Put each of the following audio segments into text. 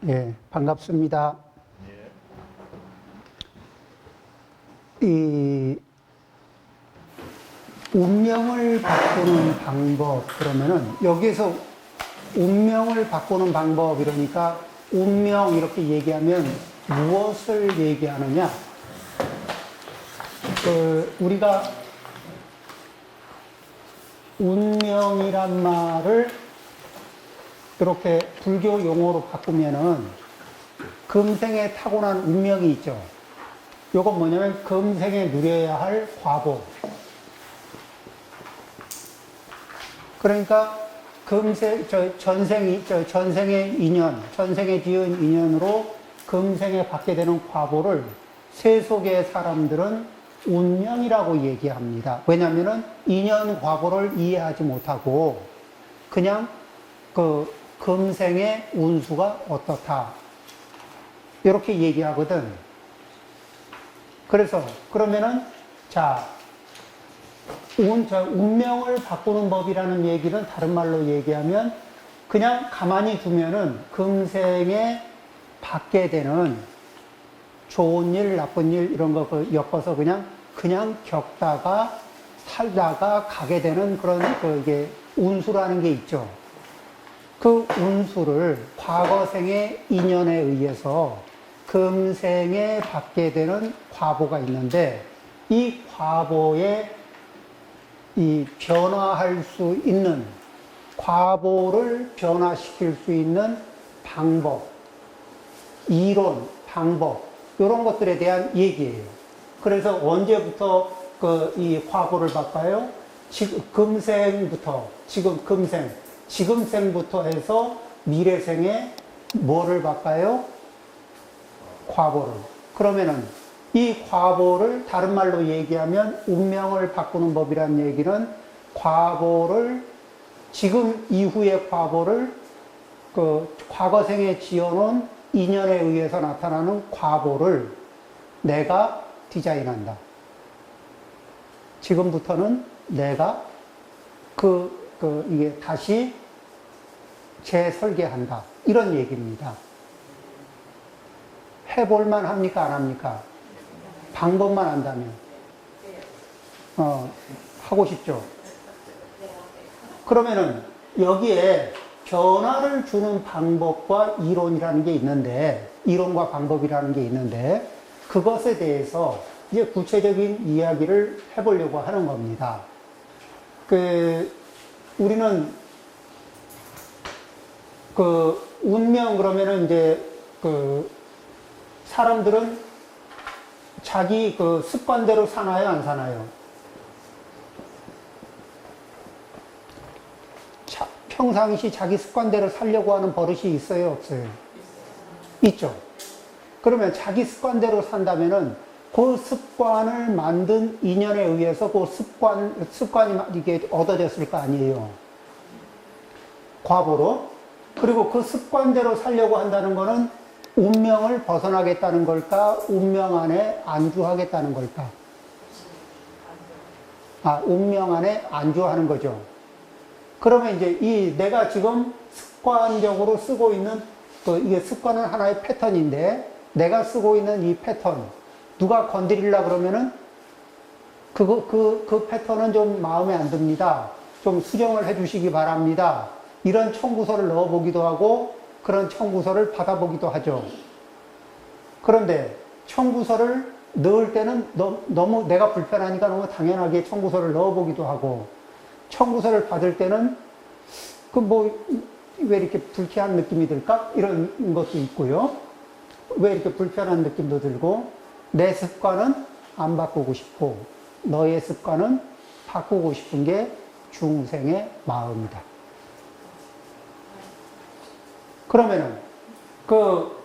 예, 반갑습니다. 이 운명을 바꾸는 방법, 그러면은 여기에서 운명을 바꾸는 방법 이러니까 운명 이렇게 얘기하면 무엇을 얘기하느냐? 우리가 운명이란 말을 이렇게 불교 용어로 바꾸면은 금생에 타고난 운명이 있죠. 요건 뭐냐면 금생에 누려야 할 과보. 그러니까 전생의 인연, 전생에 지은 인연으로 금생에 받게 되는 과보를 세속의 사람들은 운명이라고 얘기합니다. 왜냐하면은 인연 과보를 이해하지 못하고 그냥 금생의 운수가 어떻다 이렇게 얘기하거든. 그래서 그러면은 운명을 바꾸는 법이라는 얘기는 다른 말로 얘기하면 그냥 가만히 두면은 금생에 받게 되는 좋은 일, 나쁜 일 이런 거 엮어서 그냥 겪다가 살다가 가게 되는 그런 이게 운수라는 게 있죠. 그 운수를 과거생의 인연에 의해서 금생에 받게 되는 과보가 있는데 이 과보에 이 변화할 수 있는 과보를 변화시킬 수 있는 방법, 이론, 방법 이런 것들에 대한 얘기예요. 그래서 언제부터 이 과보를 바꿔요? 금생부터 지금생부터 해서 미래생에 뭐를 바꿔요? 과보를. 그러면은 이 과보를 다른 말로 얘기하면 운명을 바꾸는 법이라는 얘기는 과보를 지금 이후의 과보를 과거생에 지어놓은 인연에 의해서 나타나는 과보를 내가 디자인한다. 지금부터는 내가 이게 다시 재설계한다. 이런 얘기입니다. 해볼만 합니까? 안 합니까? 방법만 안다면. 하고 싶죠? 그러면은 여기에 변화를 주는 방법과 이론이라는 게 있는데, 이론과 방법이라는 게 있는데, 그것에 대해서 이제 구체적인 이야기를 해보려고 하는 겁니다. 우리는 운명 그러면은 이제 사람들은 자기 습관대로 사나요, 안 사나요? 평상시 자기 습관대로 살려고 하는 버릇이 있어요, 없어요? 있죠. 그러면 자기 습관대로 산다면은 그 습관을 만든 인연에 의해서 그 습관이 이게 얻어졌을 거 아니에요. 과보로. 그리고 그 습관대로 살려고 한다는 거는 운명을 벗어나겠다는 걸까? 운명 안에 안주하겠다는 걸까? 운명 안에 안주하는 거죠. 그러면 이제 내가 지금 습관적으로 쓰고 있는 이게 습관은 하나의 패턴인데 내가 쓰고 있는 이 패턴 누가 건드리려 그러면은 그 패턴은 좀 마음에 안 듭니다. 좀 수정을 해 주시기 바랍니다. 이런 청구서를 넣어보기도 하고 그런 청구서를 받아보기도 하죠. 그런데 청구서를 넣을 때는 너무 내가 불편하니까 너무 당연하게 청구서를 넣어보기도 하고 청구서를 받을 때는 왜 이렇게 불쾌한 느낌이 들까? 이런 것도 있고요. 왜 이렇게 불편한 느낌도 들고 내 습관은 안 바꾸고 싶고 너의 습관은 바꾸고 싶은 게 중생의 마음이다. 그러면은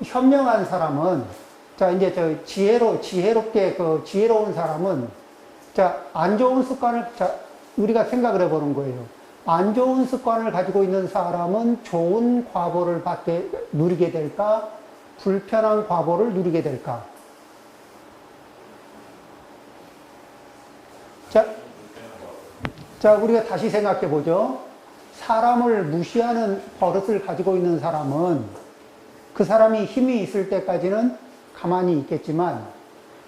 현명한 사람은 이제 지혜롭게 지혜로운 사람은 안 좋은 습관을 우리가 생각을 해보는 거예요. 안 좋은 습관을 가지고 있는 사람은 좋은 과보를 누리게 될까? 불편한 과보를 누리게 될까? 우리가 다시 생각해 보죠. 사람을 무시하는 버릇을 가지고 있는 사람은 그 사람이 힘이 있을 때까지는 가만히 있겠지만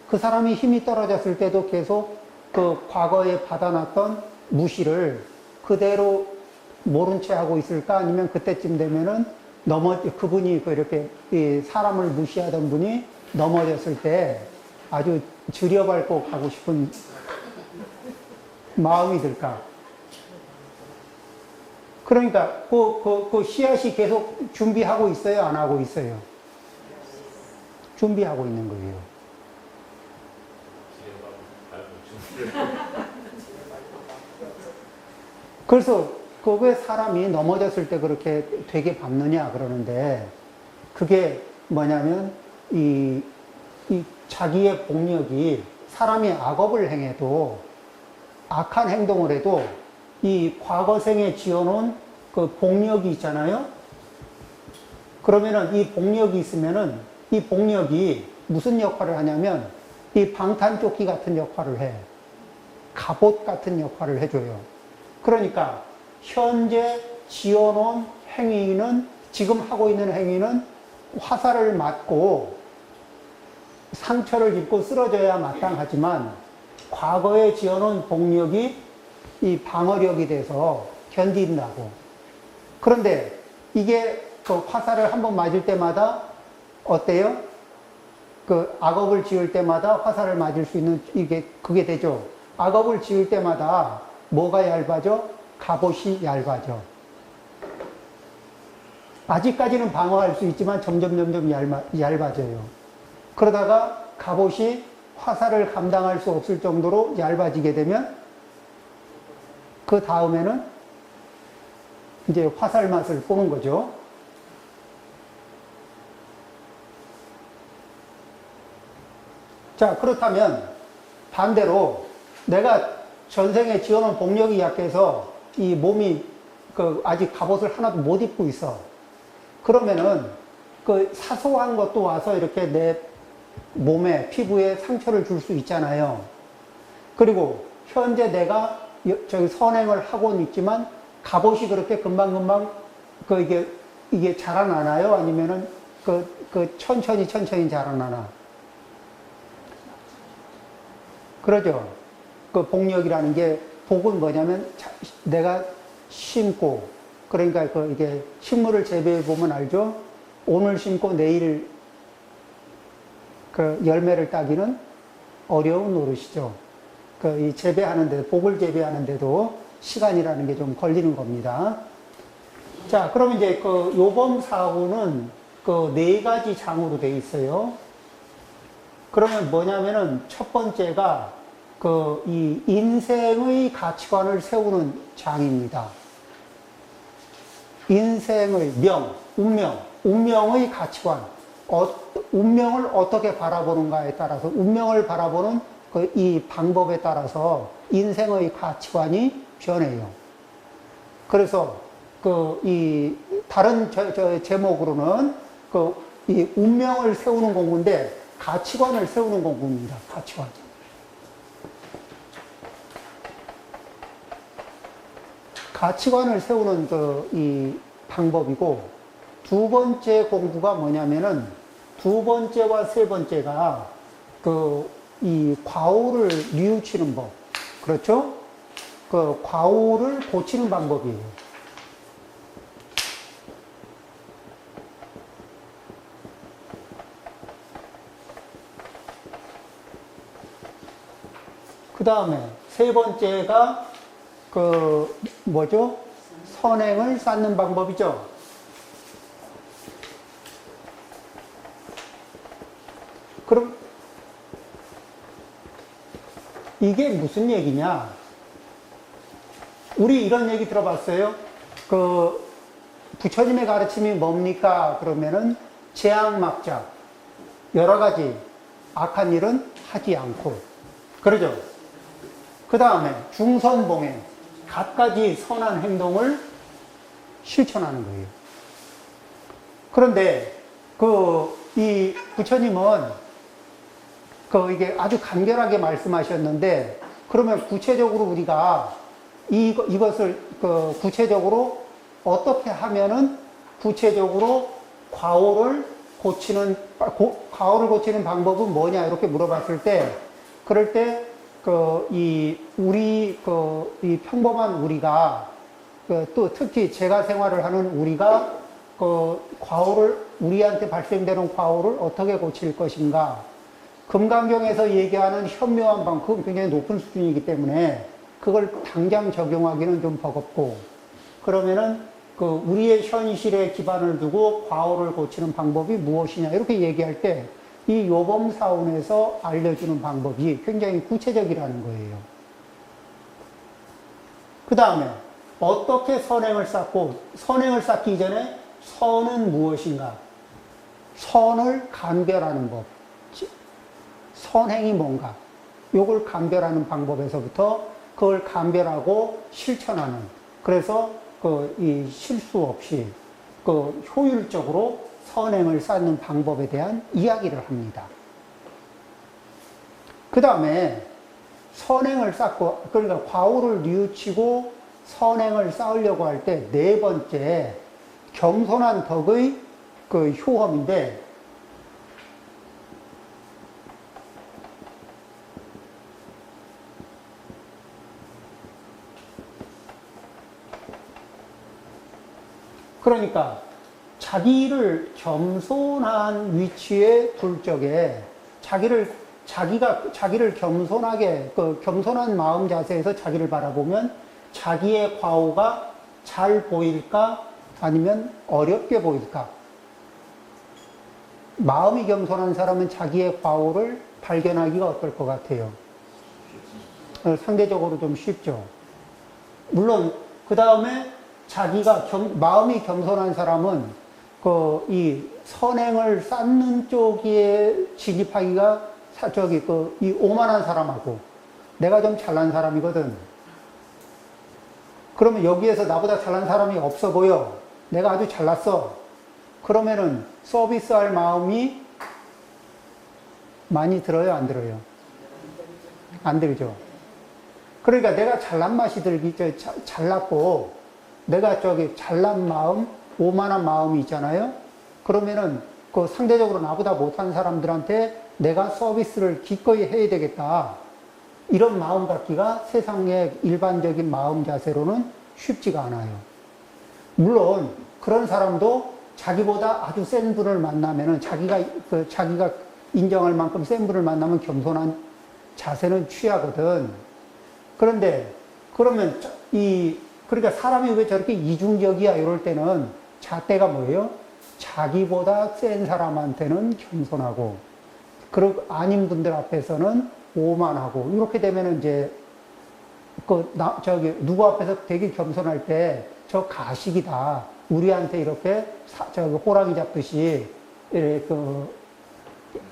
그 사람이 힘이 떨어졌을 때도 계속 그 과거에 받아놨던 무시를 그대로 모른 채 하고 있을까? 아니면 그때쯤 되면은 그분이 이렇게 사람을 무시하던 분이 넘어졌을 때 아주 들여밟고 가고 싶은 마음이 들까? 그러니까 그 씨앗이 계속 준비하고 있어요? 안 하고 있어요? 준비하고 있는 거예요. 그래서 왜 사람이 넘어졌을 때 그렇게 되게 밟느냐 그러는데 그게 뭐냐면 이 자기의 복력이 사람이 악업을 행해도 악한 행동을 해도 이 과거생에 지어놓은 그 복력이 있잖아요. 그러면은 이 복력이 있으면은 이 복력이 무슨 역할을 하냐면 이 방탄조끼 같은 역할을 해. 갑옷 같은 역할을 해줘요. 그러니까 현재 지어놓은 행위는 지금 하고 있는 행위는 화살을 맞고 상처를 입고 쓰러져야 마땅하지만 과거에 지어놓은 복력이 이 방어력이 돼서 견딘다고. 그런데 이게 그 화살을 한번 맞을 때마다 어때요? 그 악업을 지을 때마다 화살을 맞을 수 있는 그게 되죠. 악업을 지을 때마다 뭐가 얇아져? 갑옷이 얇아져. 아직까지는 방어할 수 있지만 점점 얇아져요. 그러다가 갑옷이 화살을 감당할 수 없을 정도로 얇아지게 되면 그 다음에는 이제 화살 맛을 보는 거죠. 자, 그렇다면 반대로 내가 전생에 지어놓은 복력이 약해서 이 몸이 아직 갑옷을 하나도 못 입고 있어. 그러면은 그 사소한 것도 와서 이렇게 내 몸에, 피부에 상처를 줄 수 있잖아요. 그리고 현재 내가 저기 선행을 하고는 있지만 갑옷이 그렇게 금방금방 이게 자라나나요? 아니면은 천천히 자라나나? 그러죠. 그 복력이라는 게 복은 뭐냐면 내가 심고 그러니까 이게 식물을 재배해 보면 알죠. 오늘 심고 내일 그 열매를 따기는 어려운 노릇이죠. 이 재배하는데 복을 재배하는데도 시간이라는 게 좀 걸리는 겁니다. 자, 그럼 이제 요범 사후는 네 가지 장으로 되어 있어요. 그러면 뭐냐면은 첫 번째가 이 인생의 가치관을 세우는 장입니다. 인생의 운명의 가치관, 운명을 어떻게 바라보는가에 따라서, 운명을 바라보는 이 방법에 따라서 인생의 가치관이 변해요. 그래서 이 다른 제목으로는 이 운명을 세우는 공부인데 가치관을 세우는 공부입니다. 가치관. 가치관을 세우는 이 방법이고, 두 번째 공부가 뭐냐면은, 두 번째와 세 번째가 이 과오를 뉘우치는 법. 그렇죠? 과오를 고치는 방법이에요. 그 다음에 세 번째가 뭐죠? 선행을 쌓는 방법이죠. 그럼 이게 무슨 얘기냐? 우리 이런 얘기 들어봤어요? 부처님의 가르침이 뭡니까? 그러면은 재앙막자, 여러 가지 악한 일은 하지 않고, 그러죠? 그 다음에 중선봉행, 갖가지 선한 행동을 실천하는 거예요. 그런데 이 부처님은 이게 아주 간결하게 말씀하셨는데, 그러면 구체적으로 우리가 이것을 구체적으로 어떻게 하면은 구체적으로 과오를 과오를 고치는 방법은 뭐냐 이렇게 물어봤을 때, 그럴 때 이 평범한 우리가 또 특히 제가 생활을 하는 우리가 우리한테 발생되는 과오를 어떻게 고칠 것인가. 금강경에서 얘기하는 현묘한 방법은 굉장히 높은 수준이기 때문에 그걸 당장 적용하기는 좀 버겁고, 그러면은 우리의 현실에 기반을 두고 과오를 고치는 방법이 무엇이냐 이렇게 얘기할 때 이 요범사원에서 알려주는 방법이 굉장히 구체적이라는 거예요. 그 다음에 어떻게 선행을 쌓고, 선행을 쌓기 전에 선은 무엇인가? 선을 감별하는 법. 선행이 뭔가? 요걸 감별하는 방법에서부터 그걸 감별하고 실천하는. 그래서 이 실수 없이 효율적으로 선행을 쌓는 방법에 대한 이야기를 합니다. 그 다음에 선행을 쌓고, 그러니까 과오를 뉘우치고 선행을 쌓으려고 할 때 네 번째, 겸손한 덕의 효험인데, 그러니까 자기를 겸손한 위치에 둘 적에 자기를 겸손하게, 겸손한 마음 자세에서 자기를 바라보면 자기의 과오가 잘 보일까? 아니면 어렵게 보일까? 마음이 겸손한 사람은 자기의 과오를 발견하기가 어떨 것 같아요? 상대적으로 좀 쉽죠. 물론, 그 다음에 마음이 겸손한 사람은 이 선행을 쌓는 쪽에 진입하기가 이 오만한 사람하고 내가 좀 잘난 사람이거든. 그러면 여기에서 나보다 잘난 사람이 없어 보여. 내가 아주 잘났어. 그러면은 서비스할 마음이 많이 들어요, 안 들어요? 안 들죠. 그러니까 내가 잘난 맛이 잘났고, 내가 잘난 마음, 오만한 마음이 있잖아요. 그러면은 상대적으로 나보다 못한 사람들한테 내가 서비스를 기꺼이 해야 되겠다. 이런 마음 갖기가 세상의 일반적인 마음 자세로는 쉽지가 않아요. 물론 그런 사람도 자기보다 아주 센 분을 만나면은 자기가 인정할 만큼 센 분을 만나면 겸손한 자세는 취하거든. 그런데 그러니까 사람이 왜 저렇게 이중적이야 이럴 때는 잣대가 뭐예요? 자기보다 센 사람한테는 겸손하고, 그리고 아닌 분들 앞에서는 오만하고, 이렇게 되면 이제 누구 앞에서 되게 겸손할 때 저 가식이다. 우리한테 이렇게 호랑이 잡듯이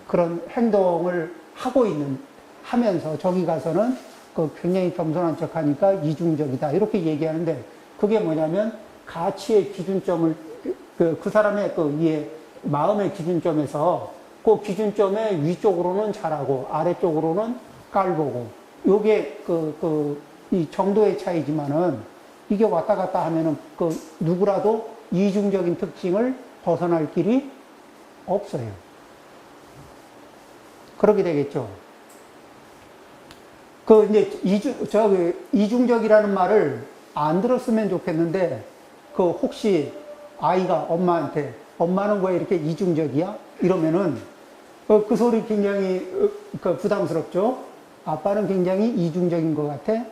그런 행동을 하면서 저기 가서는 굉장히 겸손한 척 하니까 이중적이다. 이렇게 얘기하는데, 그게 뭐냐면 가치의 기준점을, 그 사람의 마음의 기준점에서 그 기준점의 위쪽으로는 잘하고 아래쪽으로는 깔보고, 요게 이 정도의 차이지만은 이게 왔다 갔다 하면은 누구라도 이중적인 특징을 벗어날 길이 없어요. 그렇게 되겠죠. 이제 이중적이라는 말을 안 들었으면 좋겠는데, 혹시 아이가 엄마한테, 엄마는 왜 이렇게 이중적이야? 이러면은, 그 소리 굉장히, 부담스럽죠? 아빠는 굉장히 이중적인 것 같아?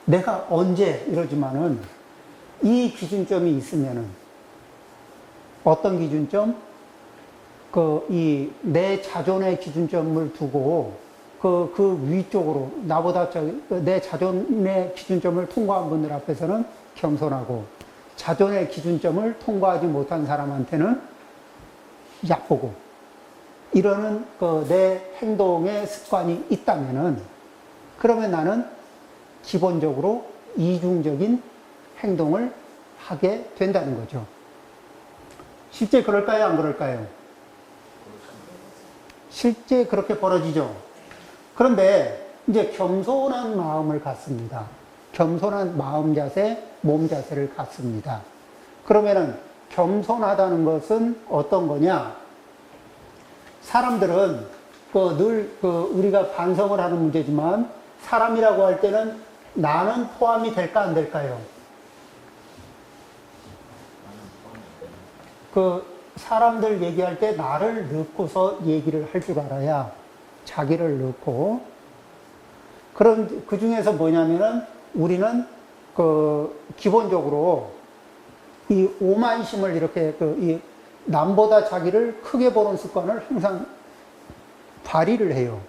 내가 언제 이러지만은, 이 기준점이 있으면은, 어떤 기준점? 내 자존의 기준점을 두고, 그 위쪽으로, 나보다 내 자존의 기준점을 통과한 분들 앞에서는 겸손하고, 자존의 기준점을 통과하지 못한 사람한테는 얕보고, 이러는 내 행동의 습관이 있다면은, 그러면 나는 기본적으로 이중적인 행동을 하게 된다는 거죠. 실제 그럴까요? 안 그럴까요? 실제 그렇게 벌어지죠. 그런데 이제 겸손한 마음을 갖습니다. 겸손한 마음 자세, 몸 자세를 갖습니다. 그러면은 겸손하다는 것은 어떤 거냐? 사람들은 늘 우리가 반성을 하는 문제지만 사람이라고 할 때는 나는 포함이 될까 안 될까요? 사람들 얘기할 때 나를 넣고서 얘기를 할 줄 알아야 자기를 넣고 그 중에서 뭐냐면은 우리는 기본적으로 이 오만심을 이렇게 이 남보다 자기를 크게 보는 습관을 항상 발휘를 해요.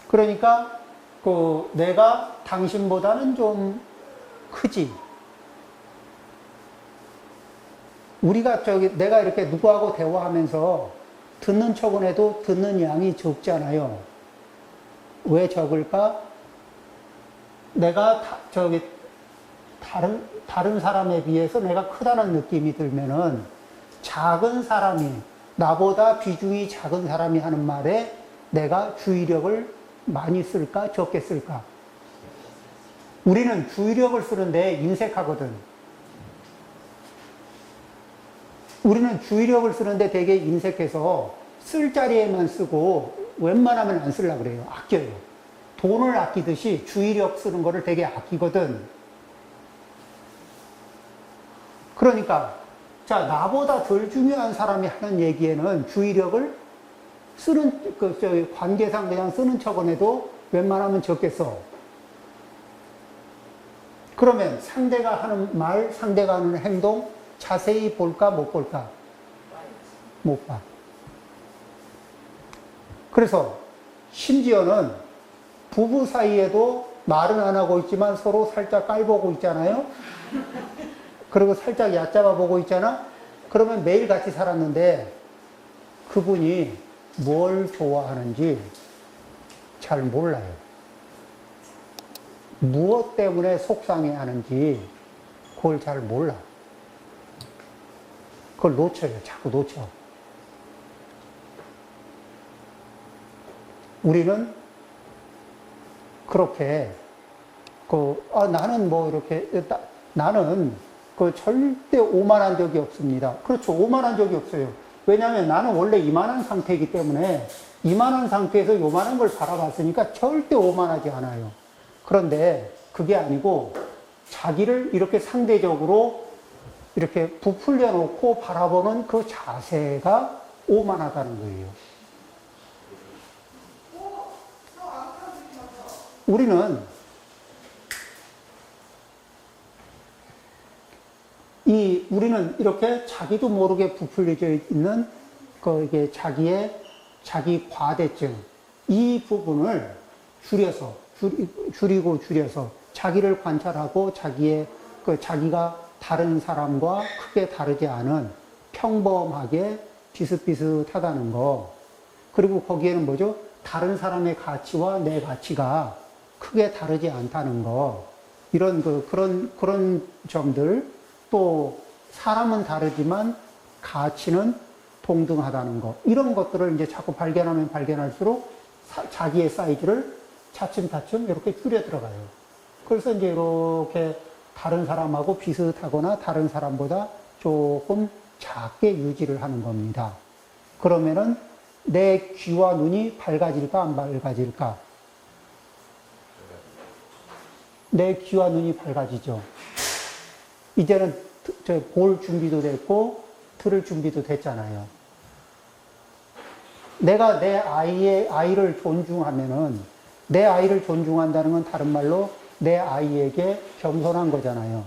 그러니까 내가 당신보다는 좀 크지. 내가 이렇게 누구하고 대화하면서 듣는 척은 해도 듣는 양이 적잖아요. 왜 적을까? 내가 다른 사람에 비해서 내가 크다는 느낌이 들면은 작은 사람이, 나보다 비중이 작은 사람이 하는 말에 내가 주의력을 많이 쓸까, 적게 쓸까? 우리는 주의력을 쓰는데 인색하거든. 우리는 주의력을 쓰는데 되게 인색해서 쓸 자리에만 쓰고 웬만하면 안 쓰려고 그래요. 아껴요. 돈을 아끼듯이 주의력 쓰는 거를 되게 아끼거든. 그러니까 나보다 덜 중요한 사람이 하는 얘기에는 주의력을 쓰는 관계상 그냥 쓰는 척은 해도 웬만하면 적게 써. 그러면 상대가 하는 말, 상대가 하는 행동 자세히 볼까 못 볼까? 못 봐. 그래서 심지어는 부부 사이에도 말은 안 하고 있지만 서로 살짝 깔보고 있잖아요. 그리고 살짝 얕잡아 보고 있잖아. 그러면 매일 같이 살았는데 그분이 뭘 좋아하는지 잘 몰라요. 무엇 때문에 속상해 하는지 그걸 잘 몰라. 그걸 놓쳐요. 자꾸 놓쳐. 우리는 그렇게 나는 나는 절대 오만한 적이 없습니다. 그렇죠. 오만한 적이 없어요. 왜냐하면 나는 원래 이만한 상태이기 때문에 이만한 상태에서 요만한 걸 바라봤으니까 절대 오만하지 않아요. 그런데 그게 아니고 자기를 이렇게 상대적으로 이렇게 부풀려 놓고 바라보는 그 자세가 오만하다는 거예요. 우리는 우리는 이렇게 자기도 모르게 부풀려져 있는 이게 자기 과대증, 이 부분을 줄여서 자기를 관찰하고 자기가 다른 사람과 크게 다르지 않은 평범하게 비슷비슷하다는 거. 그리고 거기에는 뭐죠? 다른 사람의 가치와 내 가치가 크게 다르지 않다는 거. 이런 그런 점들. 또 사람은 다르지만 가치는 동등하다는 거. 이런 것들을 이제 자꾸 발견하면 발견할수록 자기의 사이즈를 차츰차츰 이렇게 줄여 들어가요. 그래서 이제 이렇게 다른 사람하고 비슷하거나 다른 사람보다 조금 작게 유지를 하는 겁니다. 그러면은 내 귀와 눈이 밝아질까 안 밝아질까? 내 귀와 눈이 밝아지죠. 이제는 볼 준비도 됐고 들을 준비도 됐잖아요. 내가 내 아이를 존중하면은, 내 아이를 존중한다는 건 다른 말로 내 아이에게 겸손한 거잖아요.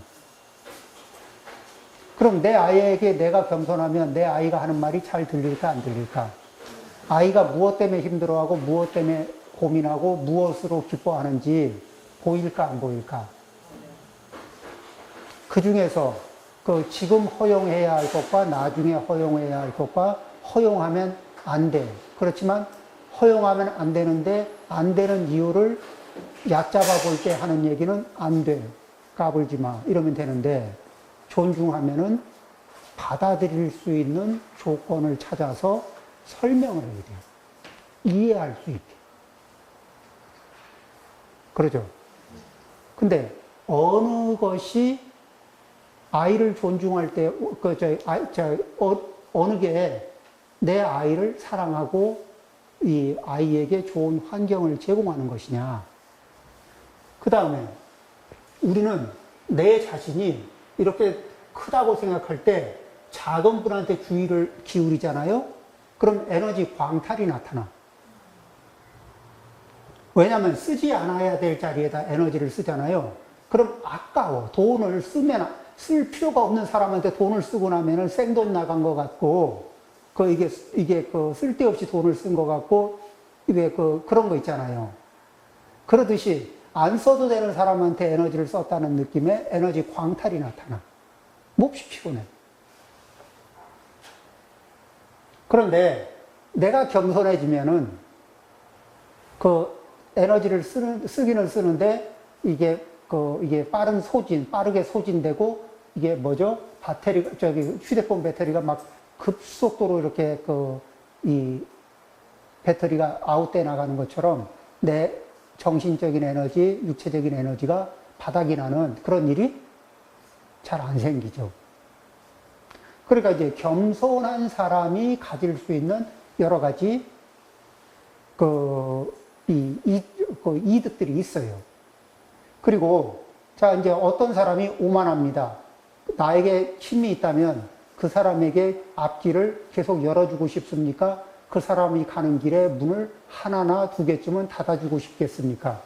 그럼 내 아이에게 내가 겸손하면 내 아이가 하는 말이 잘 들릴까 안 들릴까? 아이가 무엇 때문에 힘들어하고 무엇 때문에 고민하고 무엇으로 기뻐하는지 보일까 안 보일까? 그 중에서 지금 허용해야 할 것과 나중에 허용해야 할 것과 허용하면 안 돼. 그렇지만 허용하면 안 되는데 안 되는 이유를 얕잡아 볼 때 하는 얘기는 안 돼. 까불지 마. 이러면 되는데 존중하면은 받아들일 수 있는 조건을 찾아서 설명을 해야 돼요. 이해할 수 있게. 그러죠. 근데 어느 것이 아이를 존중할 때, 어느 게 내 아이를 사랑하고 이 아이에게 좋은 환경을 제공하는 것이냐. 그 다음에 우리는 내 자신이 이렇게 크다고 생각할 때 작은 분한테 주의를 기울이잖아요. 그럼 에너지 광탈이 나타나. 왜냐하면 쓰지 않아야 될 자리에다 에너지를 쓰잖아요. 그럼 아까워. 돈을 쓸 필요가 없는 사람한테 돈을 쓰고 나면은 생돈 나간 것 같고, 이게 쓸데없이 돈을 쓴 것 같고, 그런 거 있잖아요. 그러듯이 안 써도 되는 사람한테 에너지를 썼다는 느낌의 에너지 광탈이 나타나. 몹시 피곤해. 그런데 내가 겸손해지면은 에너지를 쓰기는 쓰는데 이게 빠르게 소진되고 이게 뭐죠? 휴대폰 배터리가 막 급속도로 이렇게 이 배터리가 아웃돼 나가는 것처럼 내 정신적인 에너지, 육체적인 에너지가 바닥이 나는 그런 일이 잘 안 생기죠. 그러니까 이제 겸손한 사람이 가질 수 있는 여러 가지 이득들이 있어요. 그리고 자 이제 어떤 사람이 오만합니다. 나에게 힘이 있다면 그 사람에게 앞길을 계속 열어주고 싶습니까? 그 사람이 가는 길에 문을 하나나 두 개쯤은 닫아주고 싶겠습니까?